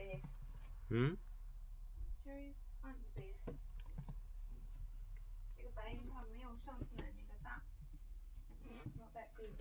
base. Cherries aren't base. 这个白樱桃没有上次买那个大。Not that good.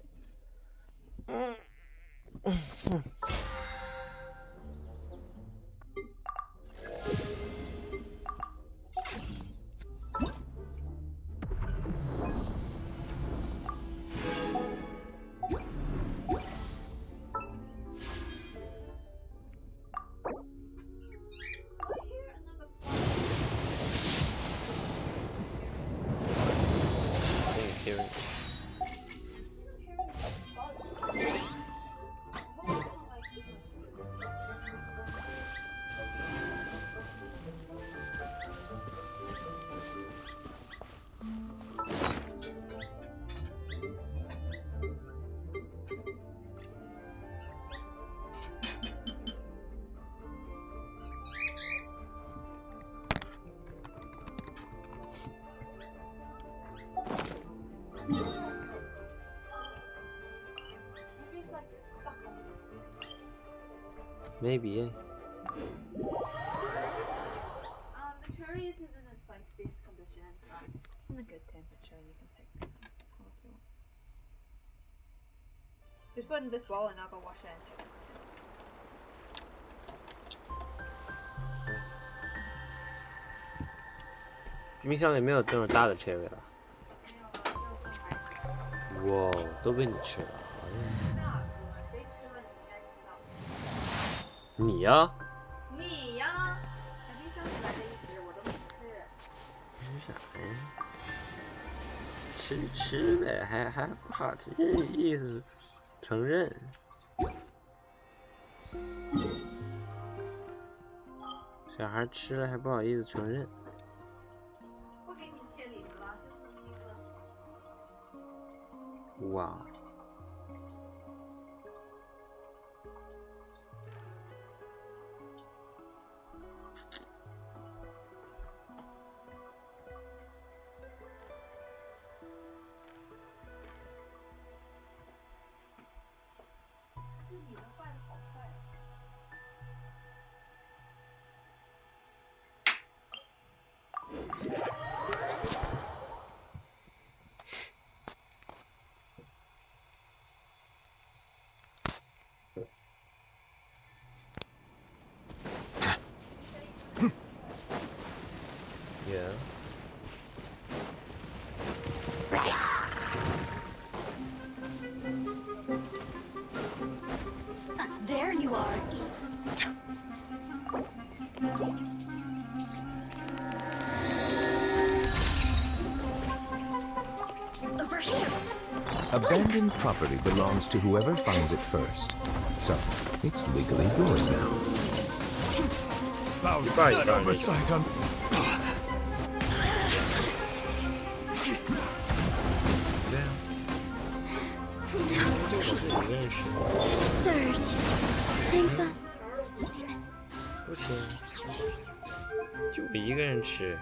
Maybe, yeah. The cherry is in its like base condition. It's in a good temperature. You can pick one if you want. Just put in this bowl and I'll go wash it.冰箱里没有这种大的 cherry 了。哇，都被你吃了。谁吃了你应该知道。你呀？你呀？冰箱里来的一只我都没吃。吃啥呀？吃呗，还不好意思承认。小孩吃了还不好意思承认。不给你切里子了，就那么一个。哇。你的坏的好快。Yeah. There you are. Over here. Abandoned property belongs to whoever finds it first. So, it's legally yours now. An oversight on... Surge. I'm fine. 不行，就我一个人吃，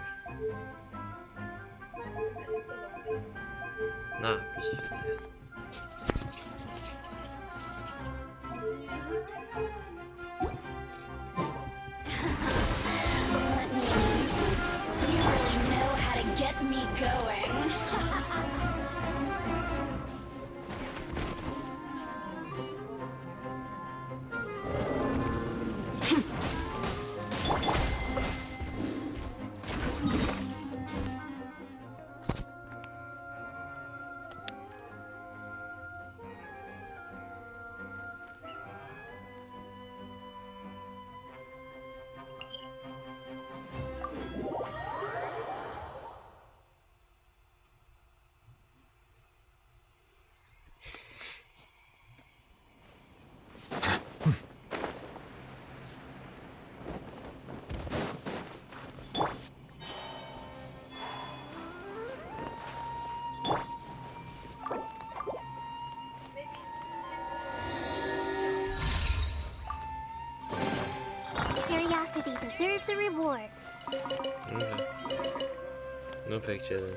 那必须的。You really know how to get me going. Curiosity deserves a reward. Okay. No picture then.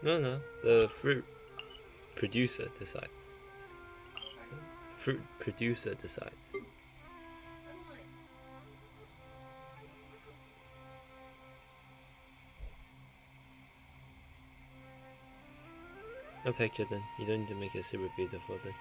No, the fruit producer decides. fruit producer decides. Okay, kid, then you don't need to make it super beautiful then.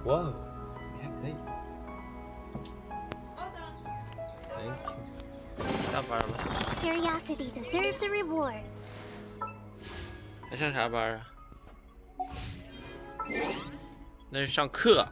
Whoa, we have faith. Thank you. 下班了， Curiosity deserves a reward. 还上啥班啊？那是上课。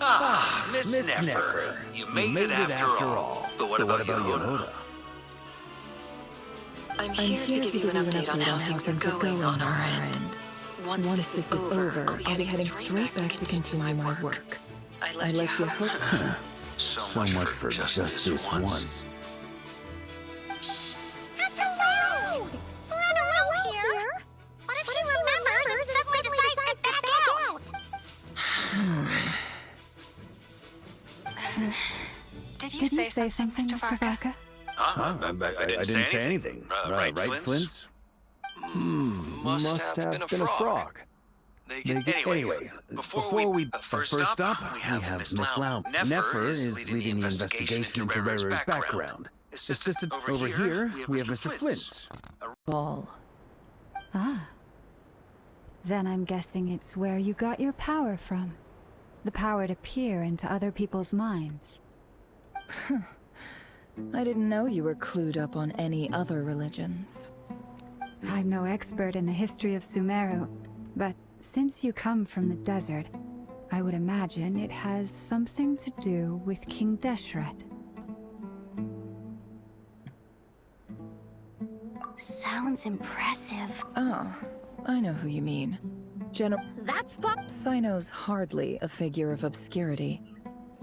Ah, Miss Nefer. You made it after all. But what about Yoda? I'm here to give you an update on how things are going on our end. Once this is over, I'll be heading straight back to continue my work. I left you hope. So much for just this once. That's allowed! Run around here! What if she remembers and suddenly decides to back out? Did you say something, Mr. Varka? I didn't say anything. Right, Flints? Must have been a frog. Anyway, before we first up, we have Miss Loud. Nefer is leading the investigation into Rare's background. Assistant over here, we have Mr. Flints. Ball. Ah. Then I'm guessing it's where you got your power from. The power to peer into other people's minds. I didn't know you were clued up on any other religions. I'm no expert in the history of Sumeru, but since you come from the desert, I would imagine it has something to do with King Deshret. Sounds impressive. Oh, I know who you mean. That's Sino's hardly a figure of obscurity,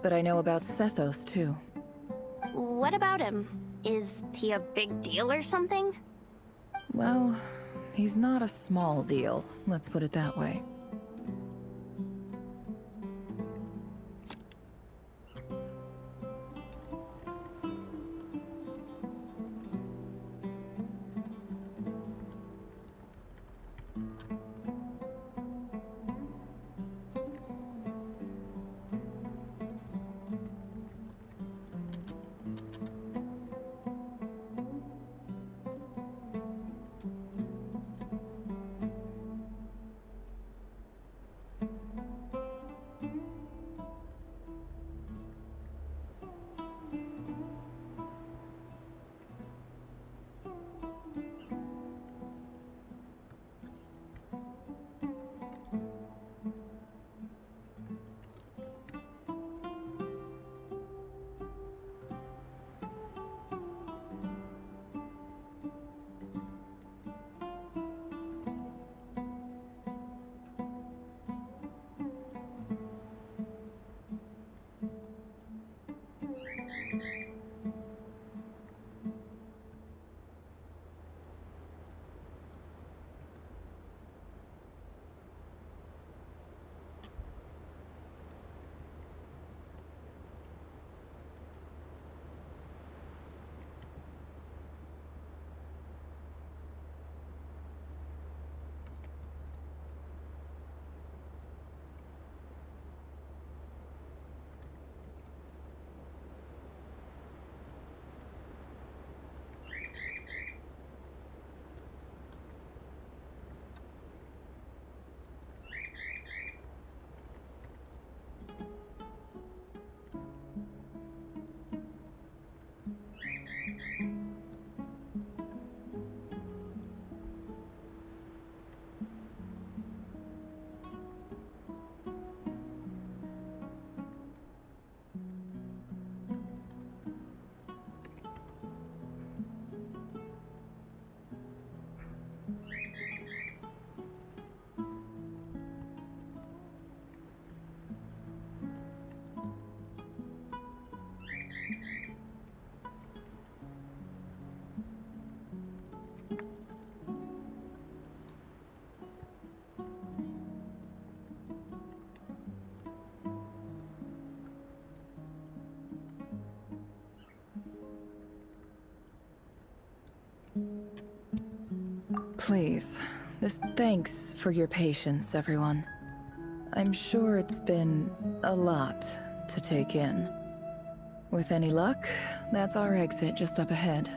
but I know about Sethos too. What about him? Is he a big deal or something? Well, he's not a small deal, let's put it that way. Please, thanks for your patience, everyone. I'm sure it's been a lot to take in. With any luck, that's our exit just up ahead.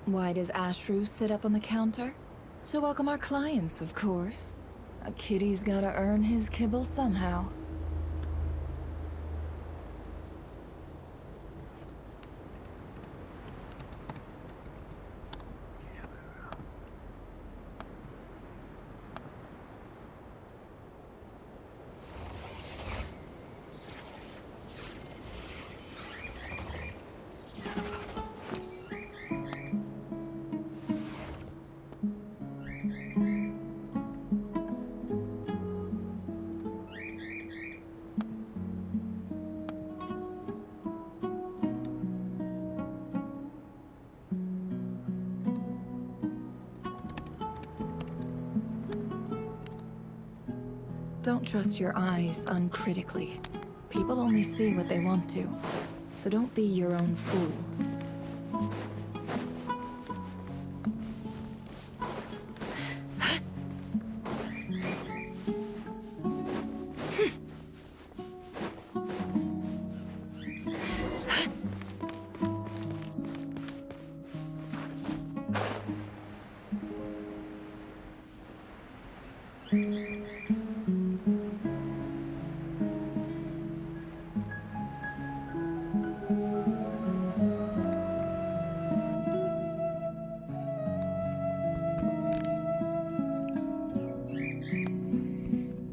Why does Ashru sit up on the counter? To welcome our clients, of course. A kitty's gotta earn his kibble somehow. Don't trust your eyes uncritically. People only see what they want to, so don't be your own fool.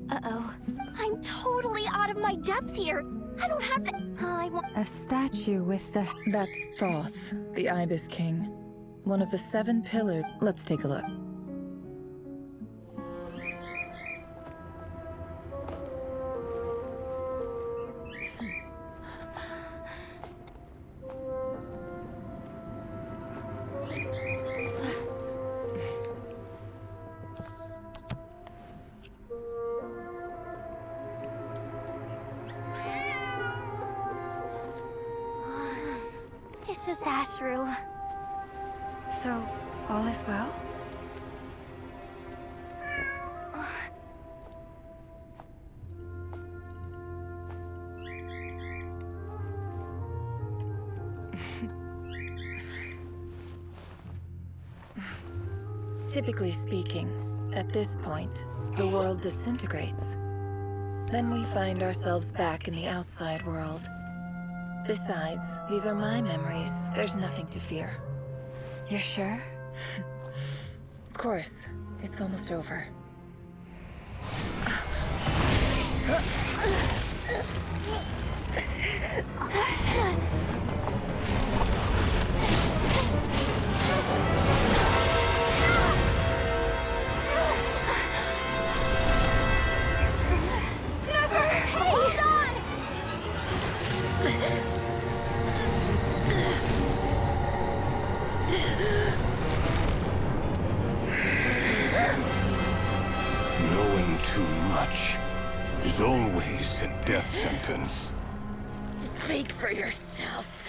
Uh-oh. I'm totally out of my depth here. I don't have the... I want... A statue with the... That's Thoth, the Ibis King. One of the 7 pillars. Let's take a look. It's just Ashru. So, all is well? Typically speaking, at this point, the world disintegrates. Then we find ourselves back in the outside world. Besides, these are my memories. There's nothing to fear. You're sure? Of course. It's almost over. Hold on! Knowing too much is always a death sentence. Speak for yourself.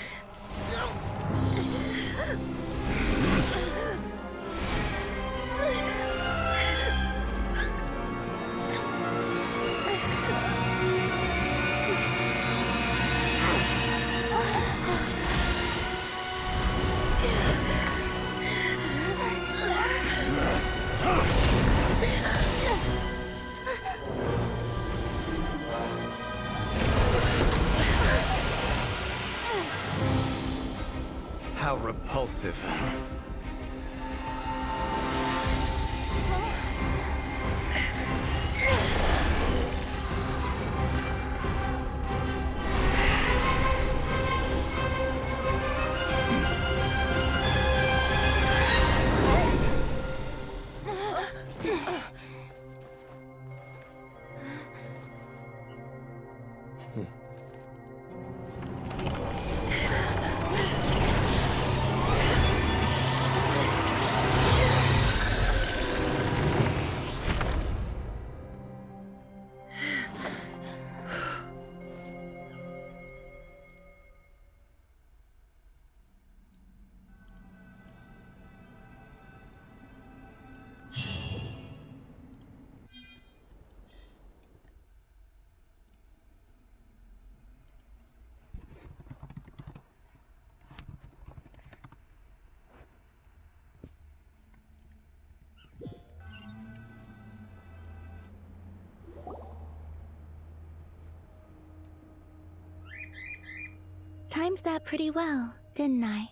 How repulsive. timed that pretty well, didn't I?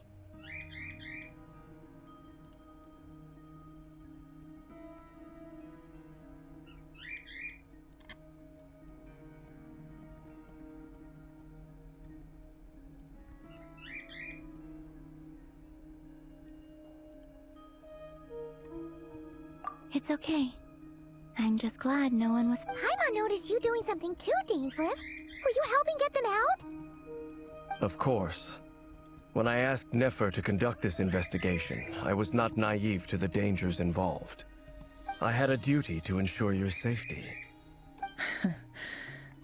It's okay. I'm just glad no one was— Paimon noticed you doing something too, Dainsleif. Were you helping get them out? Of course. When I asked Nefer to conduct this investigation, I was not naive to the dangers involved. I had a duty to ensure your safety.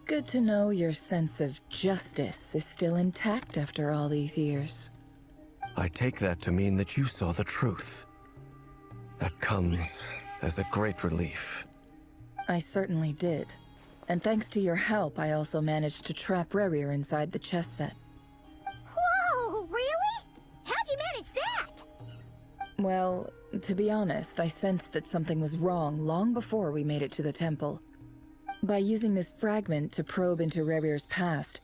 Good to know your sense of justice is still intact after all these years. I take that to mean that you saw the truth. That comes as a great relief. I certainly did. And thanks to your help, I also managed to trap Rerir inside the chess set. Whoa, really? How'd you manage that? Well, to be honest, I sensed that something was wrong long before we made it to the temple. By using this fragment to probe into Rerir's past,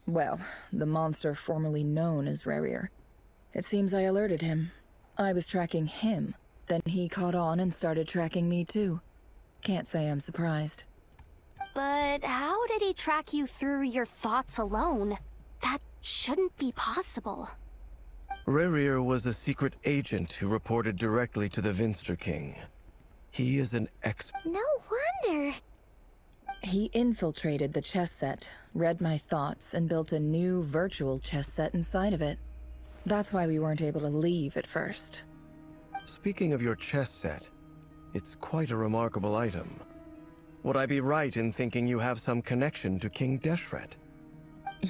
well, the monster formerly known as Rerir, it seems I alerted him. I was tracking him. Then he caught on and started tracking me too. Can't say I'm surprised. But how did he track you through your thoughts alone? That shouldn't be possible. Rerir was a secret agent who reported directly to the Vinster King. He is an No wonder. He infiltrated the chess set, read my thoughts, and built a new virtual chess set inside of it. That's why we weren't able to leave at first. Speaking of your chess set, it's quite a remarkable item. Would I be right in thinking you have some connection to King Deshret?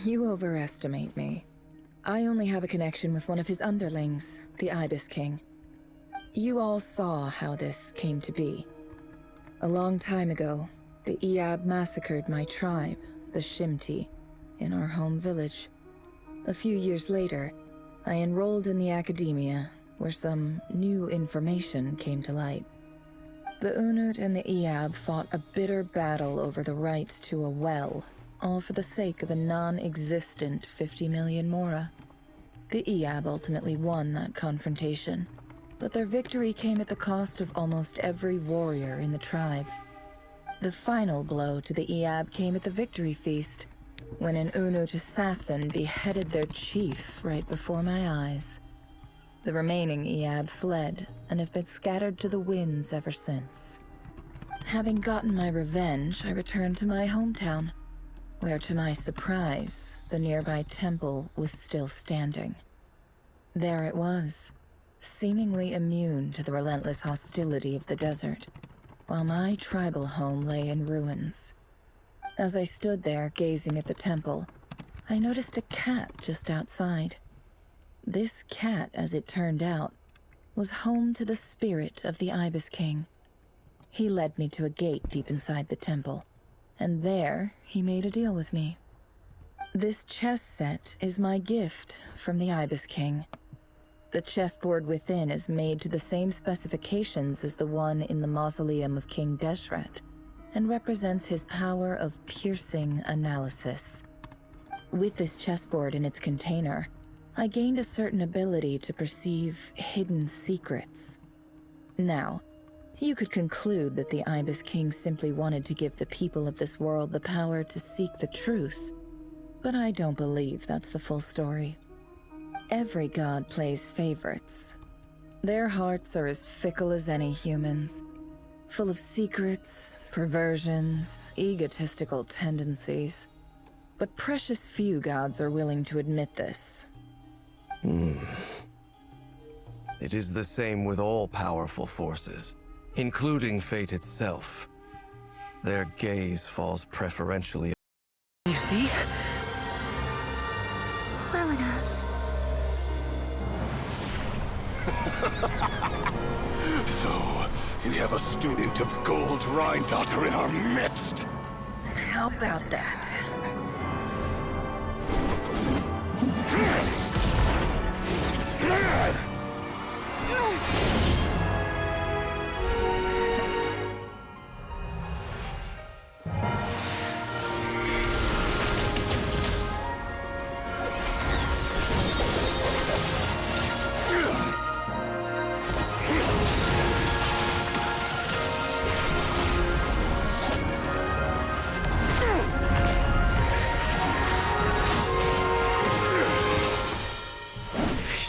You overestimate me. I only have a connection with one of his underlings, the Ibis King. You all saw how this came to be. A long time ago, the Iab massacred my tribe, the Shimti, in our home village. A few years later, I enrolled in the academia, where some new information came to light. The Unut and the Iab fought a bitter battle over the rights to a well, all for the sake of a non-existent 50 million mora. The Iab ultimately won that confrontation, but their victory came at the cost of almost every warrior in the tribe. The final blow to the Iab came at the victory feast, when an Unut assassin beheaded their chief right before my eyes. The remaining Iab fled and have been scattered to the winds ever since. Having gotten my revenge, I returned to my hometown, where to my surprise, the nearby temple was still standing. There it was, seemingly immune to the relentless hostility of the desert, while my tribal home lay in ruins. As I stood there gazing at the temple, I noticed a cat just outside. This cat, as it turned out, was home to the spirit of the Ibis King. He led me to a gate deep inside the temple, and there he made a deal with me. This chess set is my gift from the Ibis King. The chessboard within is made to the same specifications as the one in the mausoleum of King Deshret, and represents his power of piercing analysis. With this chessboard in its container, I gained a certain ability to perceive hidden secrets. Now, you could conclude that the Ibis King simply wanted to give the people of this world the power to seek the truth, but I don't believe that's the full story. Every god plays favorites. Their hearts are as fickle as any human's, full of secrets, perversions, egotistical tendencies. But precious few gods are willing to admit this. It is the same with all powerful forces, including fate itself. Their gaze falls preferentially. You see? Well enough. So, we have a student of Gold Rhine-Daughter in our midst. How about that?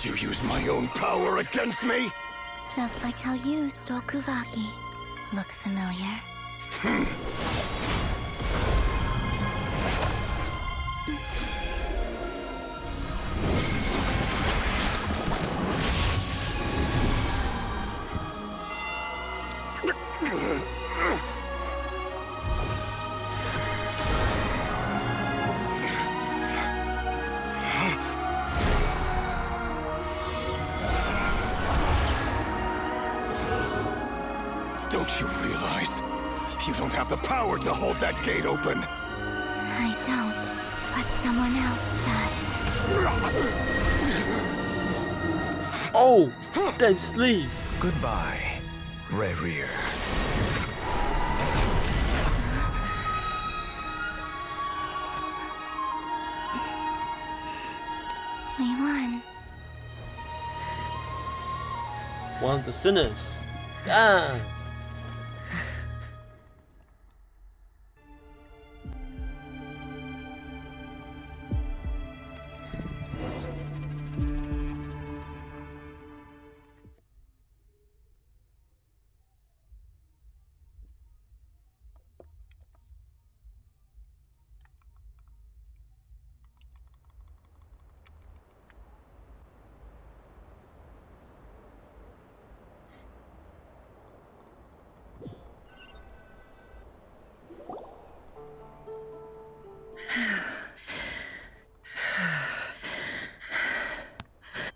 you use my own power against me? Just like how you stole Kuvaki. Look familiar? Don't you realize? You don't have the power to hold that gate open. I don't, but someone else does. Oh, dead sleep. Goodbye, Rerir. We won. One of the sinners. Damn.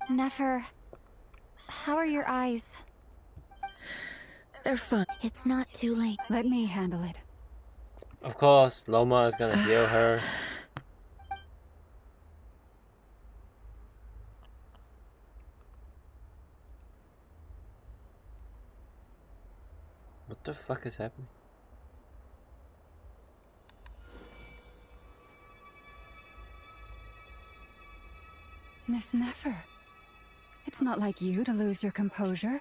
Nefer, how are your eyes? They're fine. It's not too late. Let me handle it. Of course, Loma is gonna heal her. What the fuck is happening? Miss Nefer, it's not like you to lose your composure.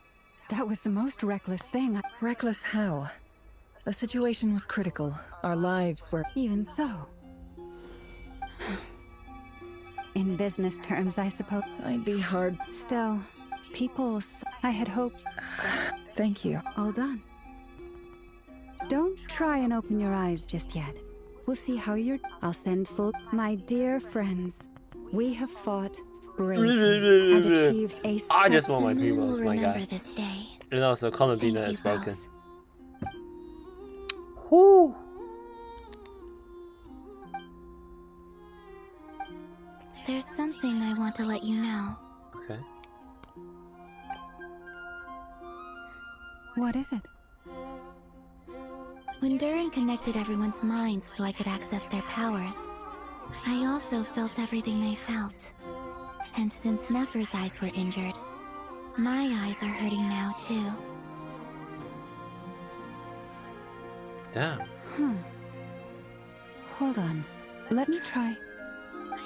That was the most reckless thing. Reckless how? The situation was critical. Our lives were... Even so. In business terms, I suppose. I'd be hard. Still, I had hoped. Thank you. All done. Don't try and open your eyes just yet. We'll see how I'll send full... My dear friends, we have fought bravely and achieved a... I just want my The moon peoples, will my remember guy. this day. And also, Columbina Thank is you broken. both. Whoo! There's something I want to let you know. Okay. What is it? When Durin connected everyone's minds so I could access their powers, I also felt everything they felt. And since Nefer's eyes were injured, my eyes are hurting now too. Damn. Hold on. Let me try.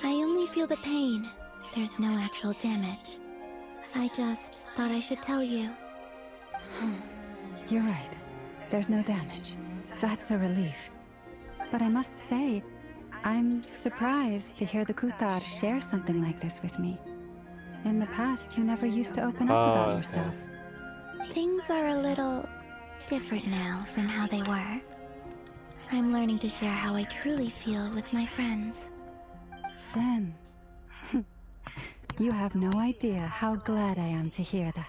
I only feel the pain. There's no actual damage. I just thought I should tell you. You're right. There's no damage. That's a relief. But I must say, I'm surprised to hear the Kuthar share something like this with me. In the past, you never used to open up about okay. yourself. Things are a little different now from how they were. I'm learning to share how I truly feel with my friends. Friends. You have no idea how glad I am to hear that.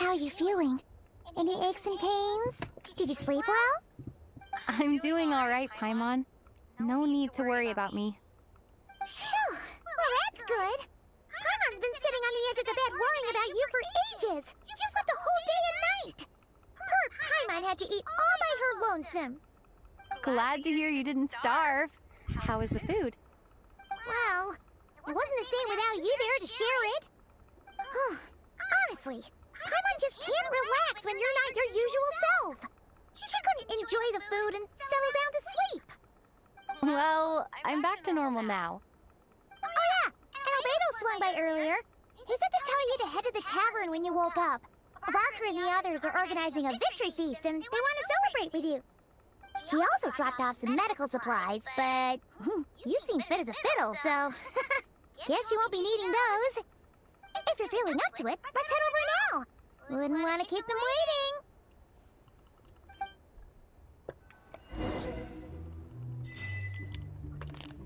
How are you feeling? Any aches and pains? Did you sleep well? I'm doing all right, Paimon. No need to worry about me. Phew. Well, that's good. Paimon's been sitting on the edge of the bed worrying about you for ages. You slept a whole day and night. Poor Paimon had to eat all by her lonesome. Glad to hear you didn't starve. How was the food? Well, it wasn't the same without you there to share it. Honestly, Paimon just can't relax when you're not your usual self. She couldn't enjoy the food and settle down to sleep. Well, I'm back to normal now. Oh yeah, and Albedo swung by earlier. He said to tell you to head to the tavern when you woke up. Barker and the others are organizing a victory feast and they want to celebrate with you. He also dropped off some medical supplies, but you seem fit as a fiddle, so guess you won't be needing those. If you're feeling up to it, let's head over now. Wouldn't want to keep them waiting.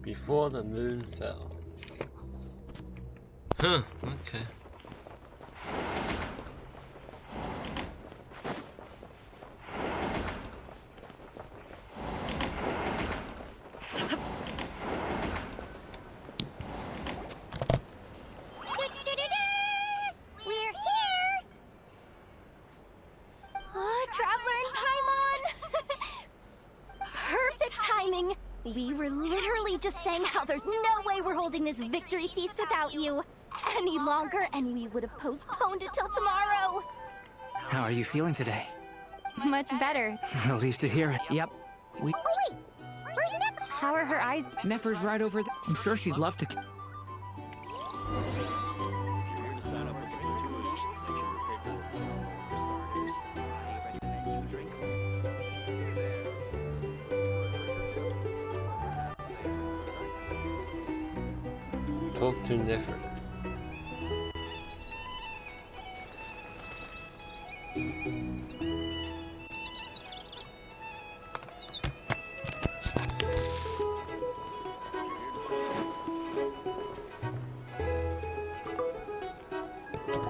Before the moon fell. Huh, okay. We're here! Oh, Traveler and Paimon! Perfect timing! We were literally just saying how there's no way we're holding this victory feast without you any longer, and we would have postponed it till tomorrow. How are you feeling today? Much better. Relieved to hear it. Yep. Oh wait, where's Neff? How are her eyes? Nefer's right over there. I'm sure she'd love to. Talk to Nefer.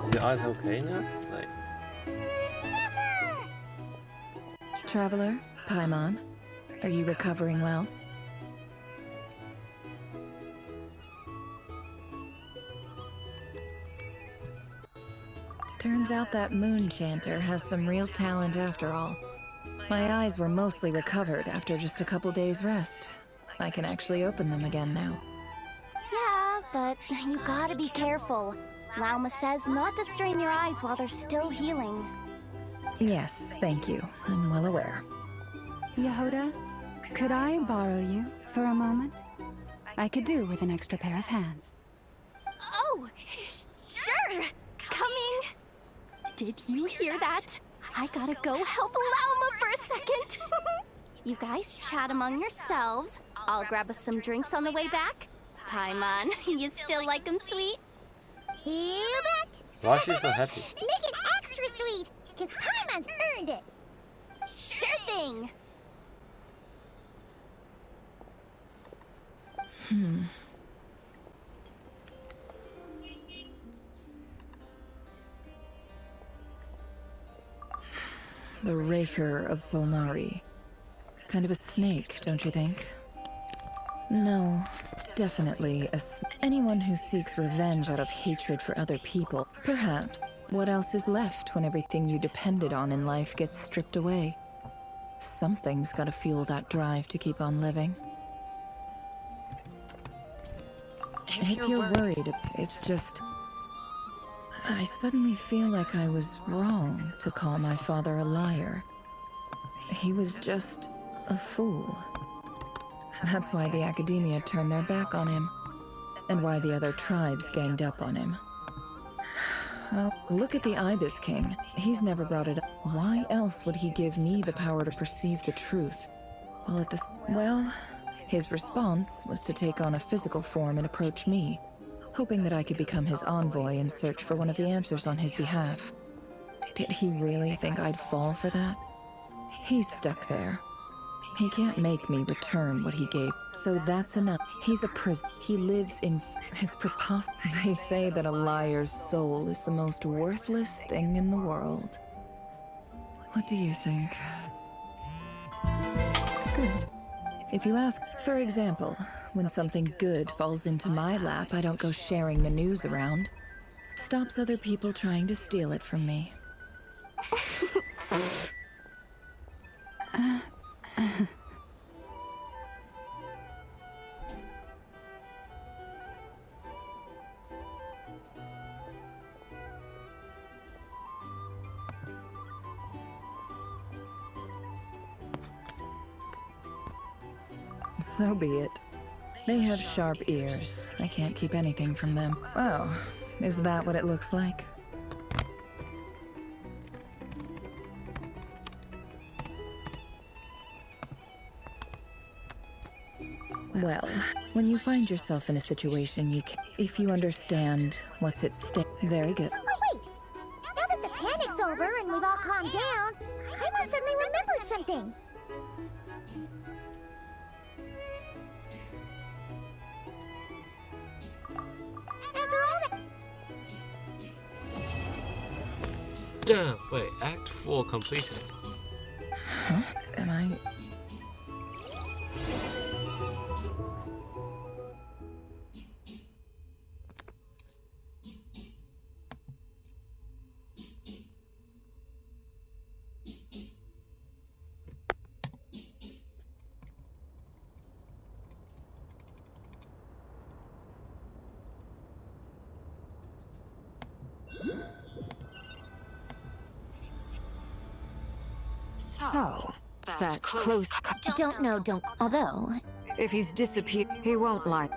Is your eyes okay now? Like, Traveler, Paimon, are you recovering well? Turns out that moon chanter has some real talent after all. My eyes were mostly recovered after just a couple days rest. I can actually open them again now. Yeah, but you gotta be careful. Lauma says not to strain your eyes while they're still healing. Yes, thank you. I'm well aware. Yehoda, could I borrow you for a moment? I could do with an extra pair of hands. Oh, sure! Coming! Did you hear that? I gotta go help Lauma for a second. You guys chat among yourselves. I'll grab us some drinks on the way back. Paimon, you still like them sweet? You bet! why she's so happy? Make it extra sweet, because Paimon's earned it! Sure thing! The Raker of Solnari. Kind of a snake, don't you think? No, definitely anyone who seeks revenge out of hatred for other people. Perhaps. What else is left when everything you depended on in life gets stripped away? Something's gotta fuel that drive to keep on living. If you're worried, it's just... I suddenly feel like I was wrong to call my father a liar. He was just a fool. That's why the academia turned their back on him, and why the other tribes ganged up on him. Well, look at the Ibis King. He's never brought it up. Why else would he give me the power to perceive the truth? Well, his response was to take on a physical form and approach me, hoping that I could become his envoy and search for one of the answers on his behalf. Did he really think I'd fall for that? He's stuck there. He can't make me return what he gave, so that's enough. He's a prisoner. He lives in his preposterous. They say that a liar's soul is the most worthless thing in the world. What do you think? Good. If you ask, for example, when something good falls into my lap, I don't go sharing the news around. Stops other people trying to steal it from me. So be it. They have sharp ears. I can't keep anything from them. Oh, is that what it looks like? Well, when you find yourself in a situation if you understand what's at stake, very good. Oh, wait! Now that the panic's over and we've all calmed down, Paimon suddenly remembered something. After all that... Damn, wait, Act 4 completed. Huh? Am I... So, that close... Don't. Although... If he's disappeared, he won't like...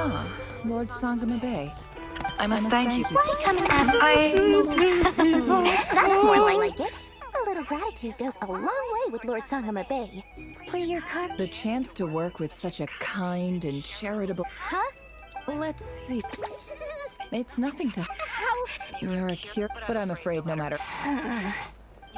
Ah, Lord Sangama Bay. I must thank you. Why come and ask That's more like it. A little gratitude goes a long way with Lord Sangama Bay. Play your card. The chance to work with such a kind and charitable... Huh? Let's see. It's nothing to... How? You're a cure, but I'm afraid no matter...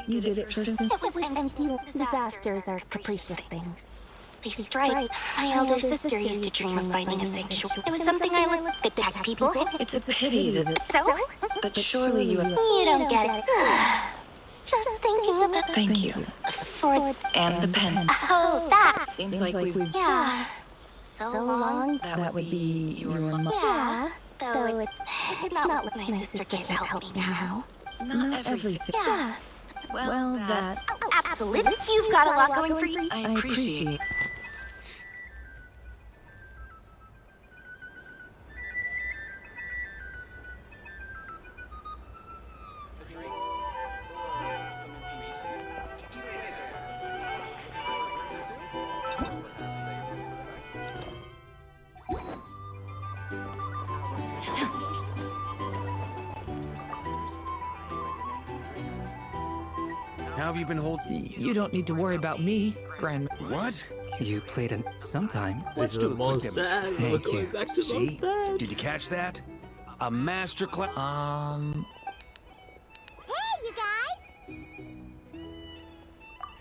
You did it for some... It was empty. Disasters are capricious things. He's right. My elder sister used to dream of finding a sanctuary. It was something I liked. Attack people. It's a pity that... So? But surely you... You don't get it. Just thinking about... Thank you. And the pen. Oh, that. Seems like we've... Yeah. So long. That would be your mother. Yeah. Though it's not like my sister can't help me now. Not everything. Yeah. Well, that... Oh, absolutely. You've got a lot going for you. I appreciate... How have you been holding? You don't need to worry about me, Grand. What? You played it sometime. Let's do a quick demonstration. Thank you. See? Did you catch that? A master class. Hey, you guys!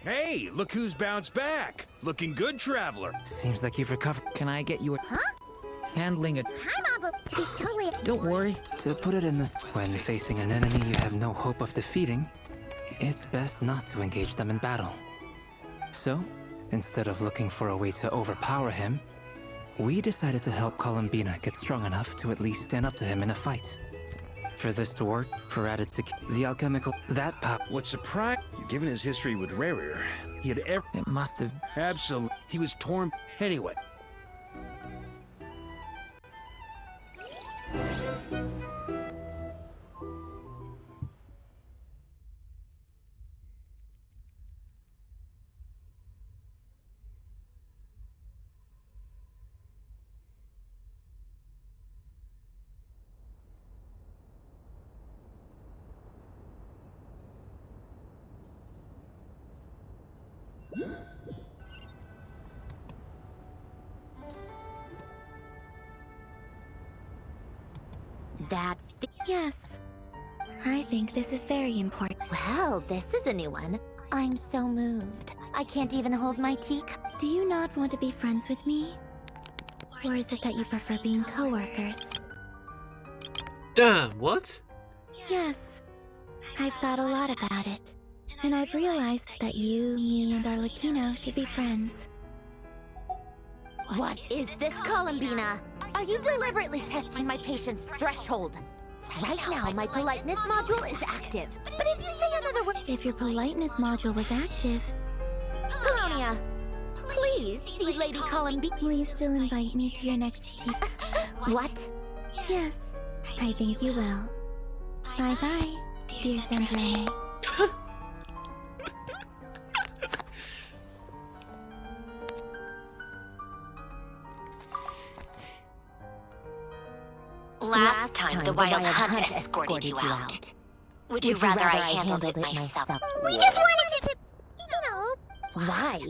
Hey, look who's bounced back. Looking good, traveler. Seems like you've recovered. Can I get you a... Huh? Handling it. I'm able to be totally... Don't worry. To put it in this... When facing an enemy you have no hope of defeating, it's best not to engage them in battle. So, instead of looking for a way to overpower him, we decided to help Columbina get strong enough to at least stand up to him in a fight. For this to work, for added the alchemical... That pop... What's surprising, given his history with Rarer, he had ever... It must have... Absolutely. He was torn... Anyway. That's the... Yes. I think this is very important. Well, this is a new one. I'm so moved. I can't even hold my teacup. Do you not want to be friends with me? Or is it that you prefer being co-workers? Damn, what? Yes. I've thought a lot about it. And I've realized that you, me, and Arlecchino should be friends. What is this, Columbina? Are you deliberately testing my patience threshold? Right now, my politeness module is active. But if you say another word... If your politeness module was active... Colonia, please see Lady Columbina. Will you still invite me to your next tea? What? Yes, I think you will. Bye-bye, dear Sandrine. Last time, the Wild Hunt escorted you out. Would you rather I handled it myself? We just wanted to, you know... Why?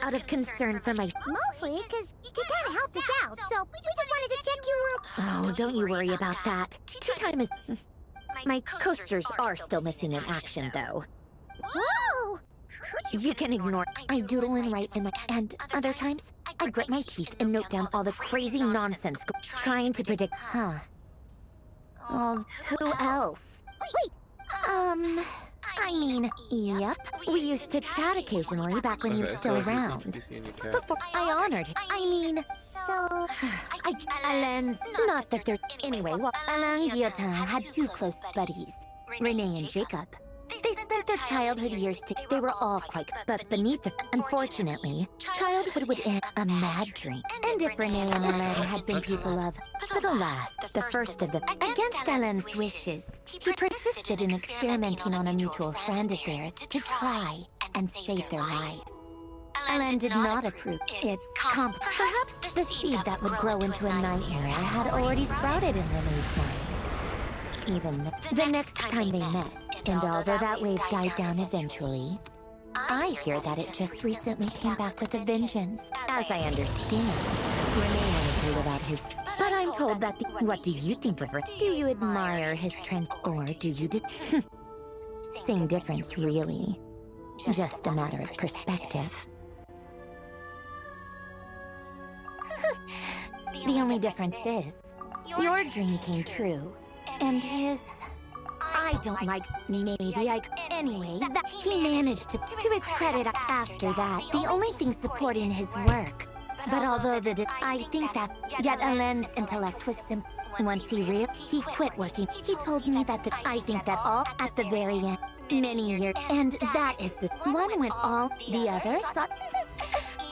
Out of concern for my... Mostly because you kind of helped us out, so we just wanted to check you were... Oh, don't you worry about that. Tea time is... My coasters are still missing in action, though. Whoa! You can ignore... I doodle and write in my... And other times, I grit my teeth and note down all the crazy nonsense trying to predict... Huh. Who else? Wait! I mean, yep. We used to chat occasionally back when he was still around. Before I honored him. I mean, So... Alain's... Not that they're... Anyway, well, Alain Guillotin had two close buddies, Renee and Jacob. They spent their childhood years together. They were all quite... But beneath the... Unfortunately, childhood would end a mad dream. And if Renee and Alain had been people of... But alas, the first of them... Against Alain's wishes, he persisted in experimenting on a mutual friend of theirs to try and save their life. Alain did not approve. It's perhaps the seed that would grow into a nightmare had already sprouted in Renee's mind. Even the next time they met, and although that wave died down eventually, I hear that it just recently came back with a vengeance. As I understand, Renee wanted to live out his... But I'm told that what do you think of Renee? Do you admire his trends, or do you... Same difference, really. Just a matter of perspective. The only difference is, your dream came true, and his... I don't like... Maybe Anyway, that he managed to his credit after that, the only thing supporting his work. But although I think that... Yet Alain's intellect was simple. Once he quit working, he told me that I think that all at the very end, many years, and that is the one when all the others thought...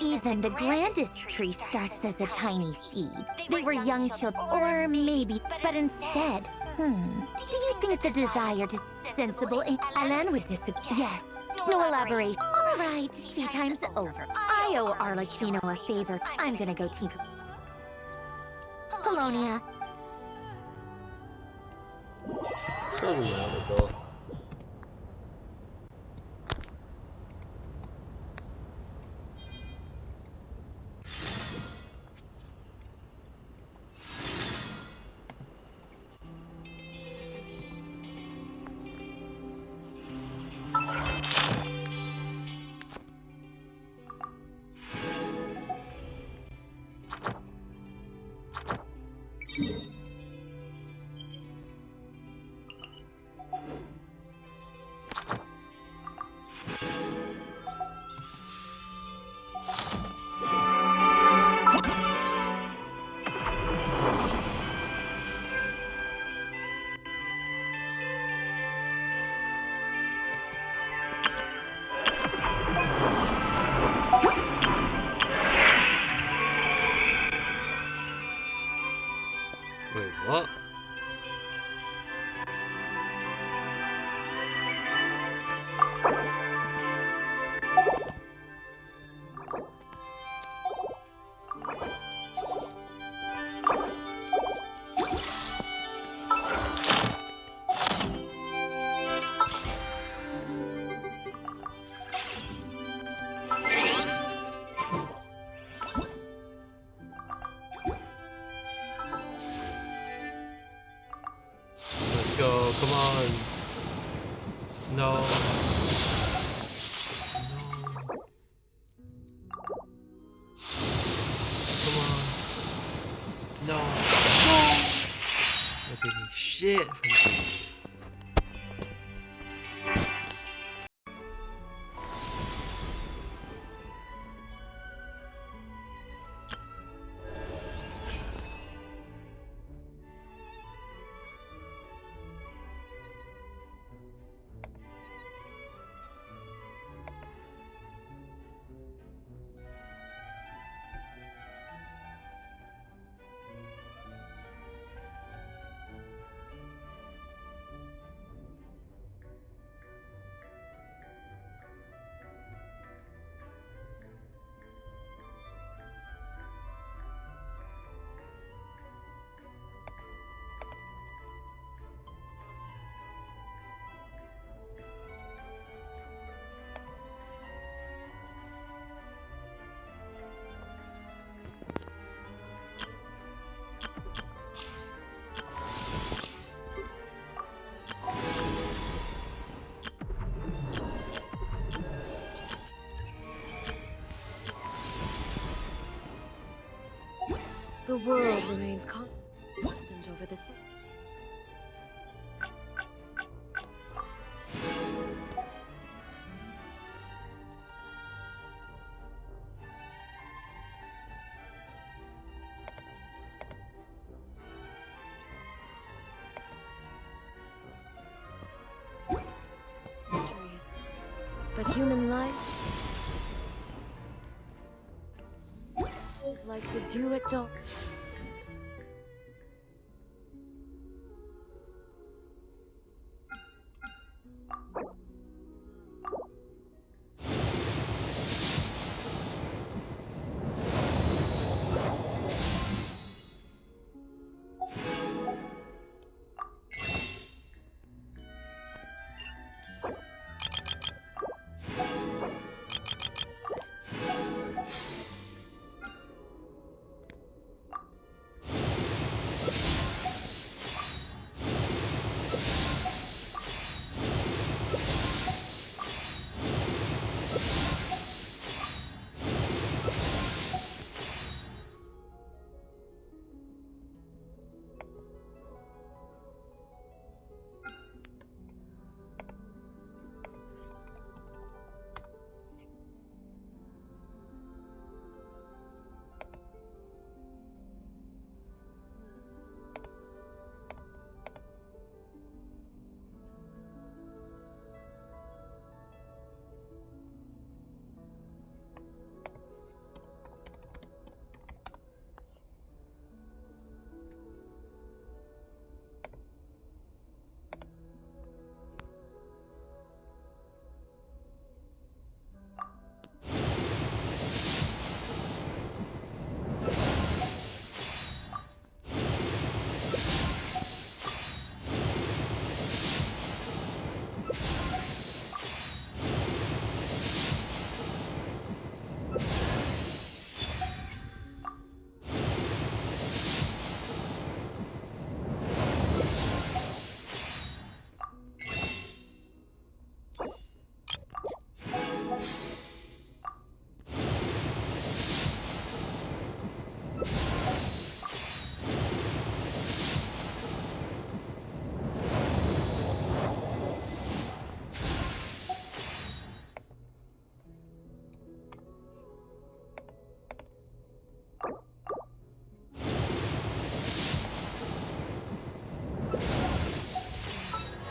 Even the grandest tree starts as a tiny seed. They were young children, or maybe, but instead... Do you think the desire to sensible... Alain would disagree. Yes. No elaborate. All right, tea time's over. I owe Arlecchino a favor. I'm gonna go tinker. Colonia. No, come on. No. Come on. No. That gave me shit from this. The world remains constant over the sea. But human life is like the dew at dawn.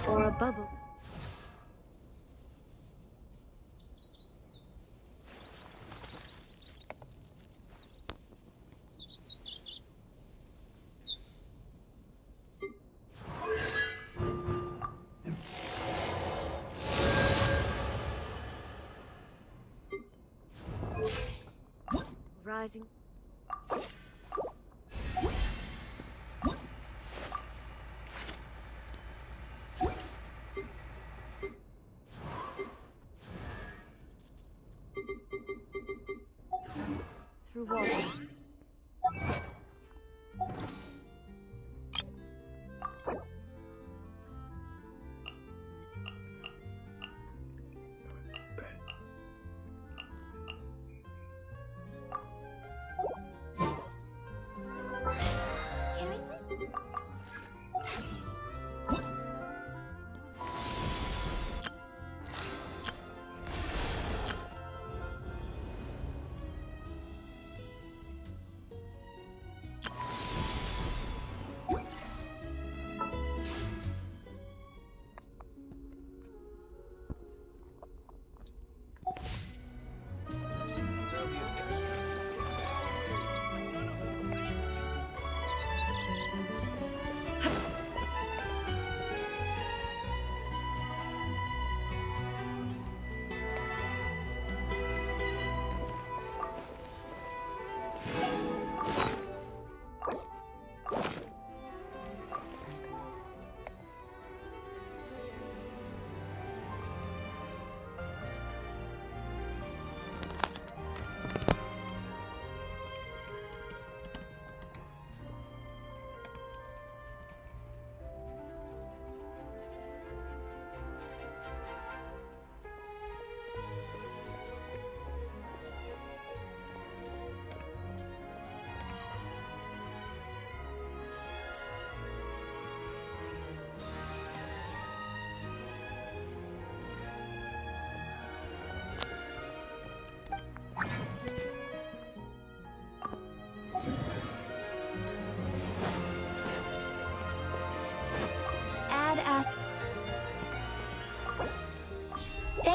Or a bubble. Rising. Through water.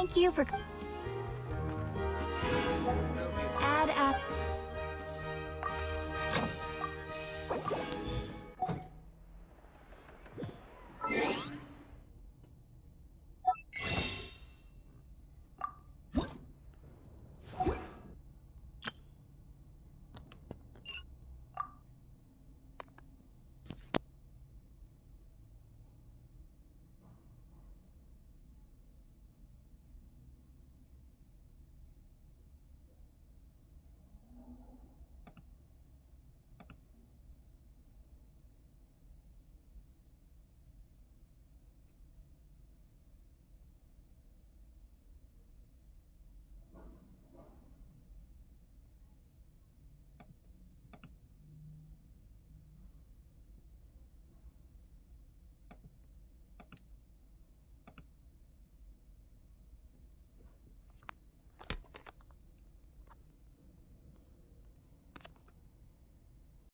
Thank you for...